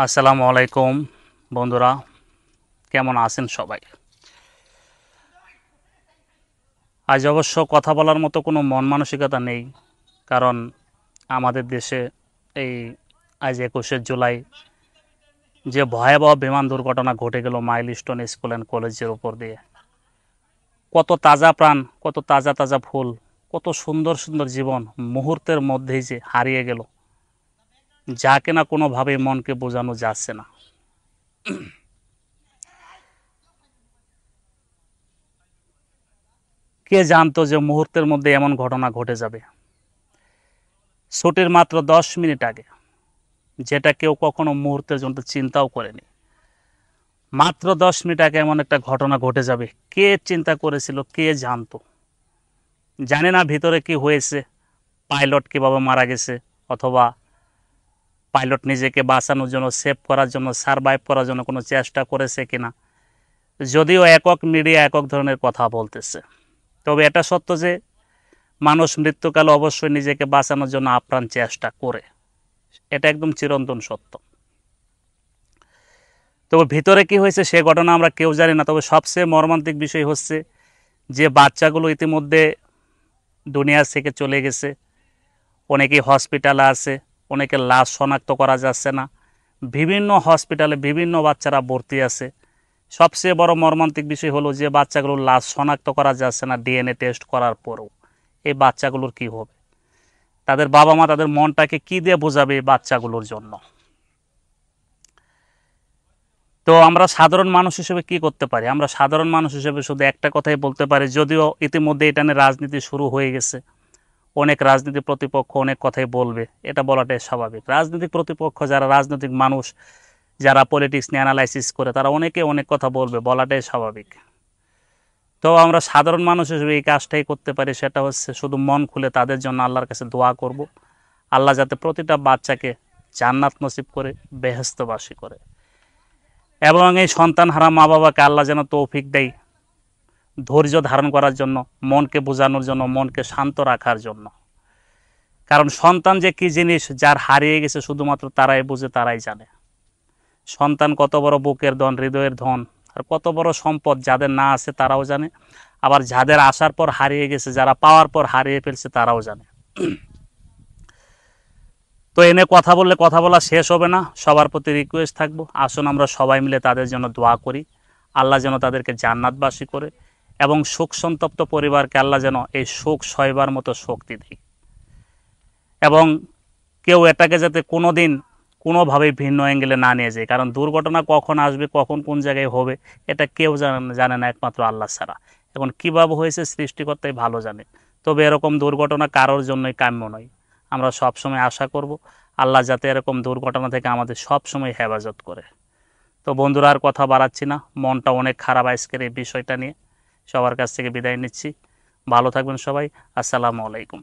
আসসালামু আলাইকুম বন্ধুরা, কেমন আছেন সবাই? আজ অবশ্য কথা বলার মতো কোনো মন মানসিকতা নেই, কারণ আমাদের দেশে এই আজ 21শে জুলাই যে ভয়াবহ বিমান দুর্ঘটনা ঘটে গেল মাইলস্টোন স্কুল অ্যান্ড কলেজের উপর দিয়ে। কত তাজা প্রাণ, কত তাজা তাজা ফুল, কত সুন্দর সুন্দর জীবন মুহূর্তের মধ্যেই যে হারিয়ে গেল, যা কিনা কোনোভাবেই মনকে বোঝানো যাচ্ছে না। কে জানতো যে মুহূর্তের মধ্যে এমন ঘটনা ঘটে যাবে? ছুটির মাত্র 10 মিনিট আগে, যেটা কেউ কখনো মুহূর্তের জন্য চিন্তাও করেনি, মাত্র 10 মিনিট আগে এমন একটা ঘটনা ঘটে যাবে, কে চিন্তা করেছিল? কে জানতো? জানে না ভিতরে কি হয়েছে, পাইলট কিভাবে মারা গেছে, অথবা পাইলট নিজেকে বাঁচানোর জন্য, সেভ করার জন্য, সারভাইভ করার জন্য কোনো চেষ্টা করেছে কিনা। যদিও একক মিডিয়া একক ধরনের কথা বলতেছে, তবে এটা সত্য যে মানুষ মৃত্যুকালে অবশ্যই নিজেকে বাঁচানোর জন্য আপ্রাণ চেষ্টা করে, এটা একদম চিরন্তন সত্য। তবে ভিতরে কি হয়েছে সে ঘটনা আমরা কেউ জানি না। তবে সবচেয়ে মর্মান্তিক বিষয় হচ্ছে যে বাচ্চাগুলো ইতিমধ্যে দুনিয়া থেকে চলে গেছে, অনেকেই হসপিটালে আছে, অনেকের লাশ শনাক্ত করা যাচ্ছে না, বিভিন্ন হসপিটালে বিভিন্ন বাচ্চারা ভর্তি আছে। সবচেয়ে বড় মর্মান্তিক বিষয় হলো যে বাচ্চাগুলোর লাশ শনাক্ত করা যাচ্ছে না ডিএনএ টেস্ট করার পরেও। এই বাচ্চাগুলোর কি হবে? তাদের বাবা মা তাদের মনটাকে কি দিয়ে বোঝাবে এই বাচ্চাগুলোর জন্য? তো আমরা সাধারণ মানুষ হিসেবে কি করতে পারি? আমরা সাধারণ মানুষ হিসেবে শুধু একটা কথাই বলতে পারি, যদিও ইতিমধ্যে এটা নিয়ে রাজনীতি শুরু হয়ে গেছে, অনেক রাজনীতি প্রতিপক্ষ অনেক কথাই বলবে, এটা বলাটাই স্বাভাবিক। রাজনৈতিক প্রতিপক্ষ যারা রাজনৈতিক মানুষ, যারা পলিটিক্স নিয়ে অ্যানালাইসিস করে, তারা অনেকে অনেক কথা বলবে, বলাটাই স্বাভাবিক। তো আমরা সাধারণ মানুষ হিসেবে এই কাজটাই করতে পারি, সেটা হচ্ছে শুধু মন খুলে তাদের জন্য আল্লাহর কাছে দোয়া করব, আল্লাহ যাতে প্রতিটা বাচ্চাকে জান্নাত নসিব করে, বেহেশতবাসী করে, এবং এই সন্তানহারা মা বাবাকে আল্লাহ যেন তৌফিক দেয় ধৈর্য ধারণ করার জন্য, মনকে বোঝানোর জন্য, মনকে শান্ত রাখার জন্য। কারণ সন্তান যে কী জিনিস, যার হারিয়ে গেছে শুধুমাত্র তারাই বুঝে, তারাই জানে। সন্তান কত বড় বুকের ধন, হৃদয়ের ধন, আর কত বড় সম্পদ যাদের না আছে তারাও জানে, আবার যাদের আসার পর হারিয়ে গেছে, যারা পাওয়ার পর হারিয়ে ফেলছে তারাও জানে। তো এনে কথা বললে কথা বলা শেষ হবে না। সবার প্রতি রিকোয়েস্ট থাকবো, আসুন আমরা সবাই মিলে তাদের জন্য দোয়া করি, আল্লাহ যেন তাদেরকে জান্নাতবাসী করে, এবং শোক সন্তপ্ত পরিবারকে আল্লাহ যেন এই শোক সইবার মতো শক্তি দেয়, এবং কেউ এটাকে যাতে কোনো দিন কোনোভাবেই ভিন্ন অ্যাঙ্গেলে না নিয়ে যায়। কারণ দুর্ঘটনা কখন আসবে, কখন কোন জায়গায় হবে, এটা কেউ জানে না একমাত্র আল্লাহ ছাড়া। এখন কীভাবে হয়েছে সৃষ্টিকর্তাই ভালো জানে। তবে এরকম দুর্ঘটনা কারোর জন্যই কাম্য নয়। আমরা সবসময় আশা করব আল্লাহ যাতে এরকম দুর্ঘটনা থেকে আমাদের সবসময় হেফাজত করে। তো বন্ধুরা, আর কথা বাড়াচ্ছি না, মনটা অনেক খারাপ আজকের এই বিষয়টা নিয়ে। সবার কাছ থেকে বিদায় নিচ্ছি, ভালো থাকবেন সবাই। আসসালামু আলাইকুম।